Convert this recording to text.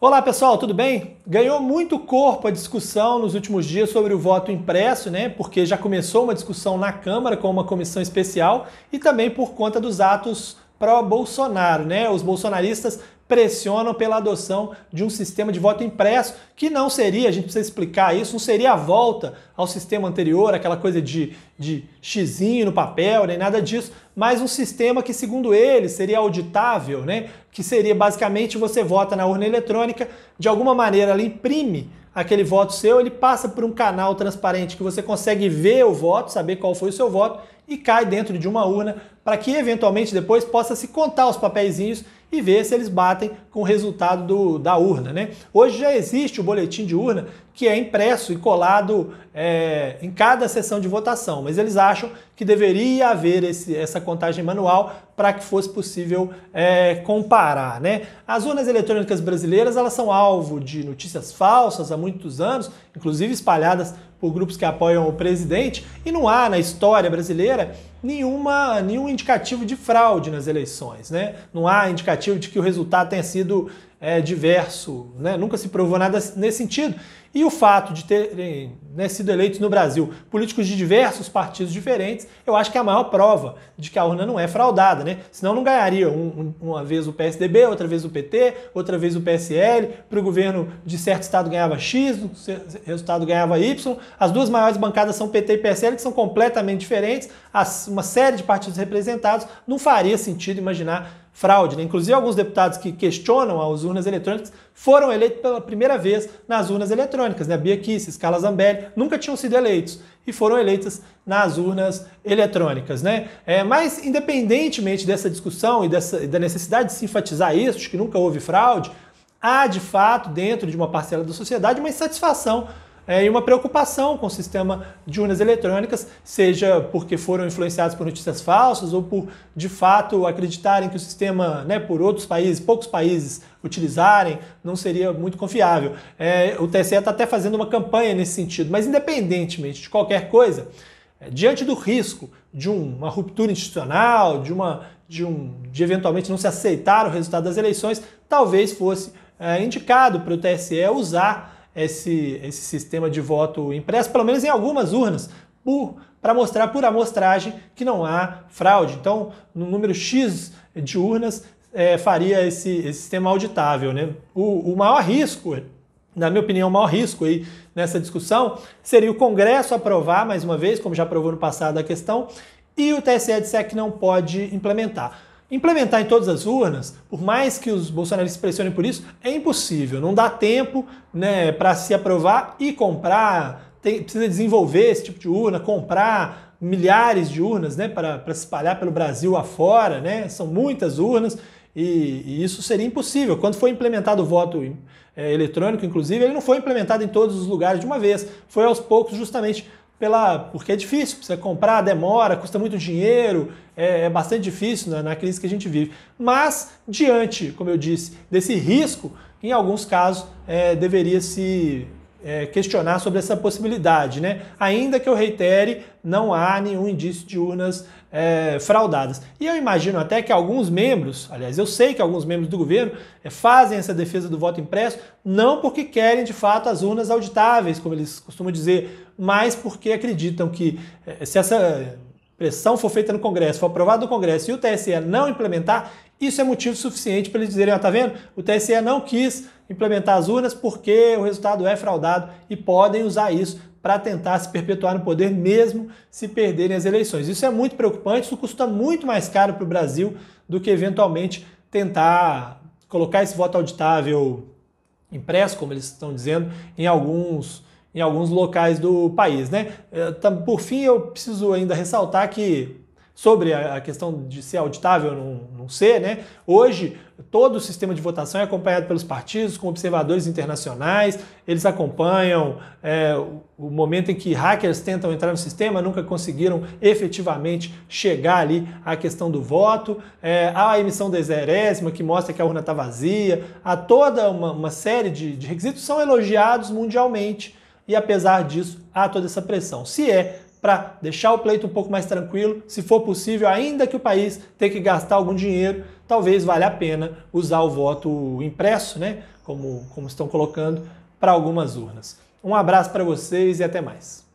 Olá pessoal, tudo bem? Ganhou muito corpo a discussão nos últimos dias sobre o voto impresso, né? Porque já começou uma discussão na Câmara com uma comissão especial e também por conta dos atos pró-Bolsonaro, né? Os bolsonaristas pressionam pela adoção de um sistema de voto impresso que não seria, a gente precisa explicar isso, não seria a volta ao sistema anterior, aquela coisa de xizinho no papel, nem nada disso, mas um sistema que, segundo eles, seria auditável, né? Que seria basicamente você vota na urna eletrônica, de alguma maneira ela imprime aquele voto seu, ele passa por um canal transparente que você consegue ver o voto, saber qual foi o seu voto e cai dentro de uma urna para que eventualmente depois possa se contar os papeizinhos e ver se eles batem com o resultado da urna, né? Hoje já existe o boletim de urna que é impresso e colado em cada sessão de votação, mas eles acham que deveria haver essa contagem manual para que fosse possível comparar, né? As urnas eletrônicas brasileiras elas são alvo de notícias falsas há muitos anos, inclusive espalhadas por grupos que apoiam o presidente, e não há na história brasileira nenhum indicativo de fraude nas eleições, né? Não há indicativo de que o resultado tenha sido diverso, né? Nunca se provou nada nesse sentido. E o fato de terem sido eleitos no Brasil políticos de diversos partidos diferentes, eu acho que é a maior prova de que a urna não é fraudada, né? Senão não ganharia uma vez o PSDB, outra vez o PT, outra vez o PSL, para o governo de certo estado ganhava X, no resultado ganhava Y. As duas maiores bancadas são PT e PSL, que são completamente diferentes, uma série de partidos representados, não faria sentido imaginar fraude, né? Inclusive alguns deputados que questionam as urnas eletrônicas foram eleitos pela primeira vez nas urnas eletrônicas, né? Bia Kicis, Carla Zambelli, nunca tinham sido eleitos e foram eleitas nas urnas eletrônicas, né? Mas independentemente dessa discussão e da necessidade de se enfatizar isso, de que nunca houve fraude, há de fato dentro de uma parcela da sociedade uma insatisfação e uma preocupação com o sistema de urnas eletrônicas, seja porque foram influenciados por notícias falsas ou por, de fato, acreditarem que o sistema, né, por outros países, poucos países utilizarem, não seria muito confiável. O TSE está até fazendo uma campanha nesse sentido, mas independentemente de qualquer coisa, diante do risco de uma ruptura institucional, de eventualmente não se aceitar o resultado das eleições, talvez fosse indicado para o TSE usar esse sistema de voto impresso, pelo menos em algumas urnas, para mostrar por amostragem que não há fraude. Então, no número X de urnas, faria esse sistema auditável, né? O maior risco, na minha opinião, o maior risco aí nessa discussão seria o Congresso aprovar, mais uma vez, como já aprovou no passado a questão, e o TSE disser que não pode implementar. Implementar em todas as urnas, por mais que os bolsonaristas pressionem por isso, é impossível. Não dá tempo, né, para se aprovar e comprar. Precisa desenvolver esse tipo de urna, comprar milhares de urnas, né, para se espalhar pelo Brasil afora, né? São muitas urnas e isso seria impossível. Quando foi implementado o voto eletrônico, inclusive, ele não foi implementado em todos os lugares de uma vez. Foi aos poucos, justamente porque é difícil, precisa comprar, demora, custa muito dinheiro, é bastante difícil na crise que a gente vive. Mas, diante, como eu disse, desse risco, em alguns casos, deveria se questionar sobre essa possibilidade, né? Ainda que eu reitere, não há nenhum indício de urnas fraudadas. E eu imagino até que alguns membros, aliás, eu sei que alguns membros do governo fazem essa defesa do voto impresso, não porque querem de fato as urnas auditáveis, como eles costumam dizer, mas porque acreditam que se essa pressão for feita no Congresso, for aprovada no Congresso e o TSE não implementar, isso é motivo suficiente para eles dizerem, tá vendo? O TSE não quis implementar as urnas porque o resultado é fraudado e podem usar isso para tentar se perpetuar no poder mesmo se perderem as eleições. Isso é muito preocupante, isso custa muito mais caro para o Brasil do que eventualmente tentar colocar esse voto auditável impresso, como eles estão dizendo, em alguns locais do país, né? Por fim, eu preciso ainda ressaltar que sobre a questão de ser auditável ou não ser, né? Hoje, todo o sistema de votação é acompanhado pelos partidos, com observadores internacionais, eles acompanham o momento em que hackers tentam entrar no sistema, nunca conseguiram efetivamente chegar ali à questão do voto, há a emissão da exerésima, que mostra que a urna está vazia, há toda uma série de requisitos que são elogiados mundialmente, e apesar disso, há toda essa pressão. Se é para deixar o pleito um pouco mais tranquilo. Se for possível, ainda que o país tenha que gastar algum dinheiro, talvez valha a pena usar o voto impresso, né? Como estão colocando, para algumas urnas. Um abraço para vocês e até mais.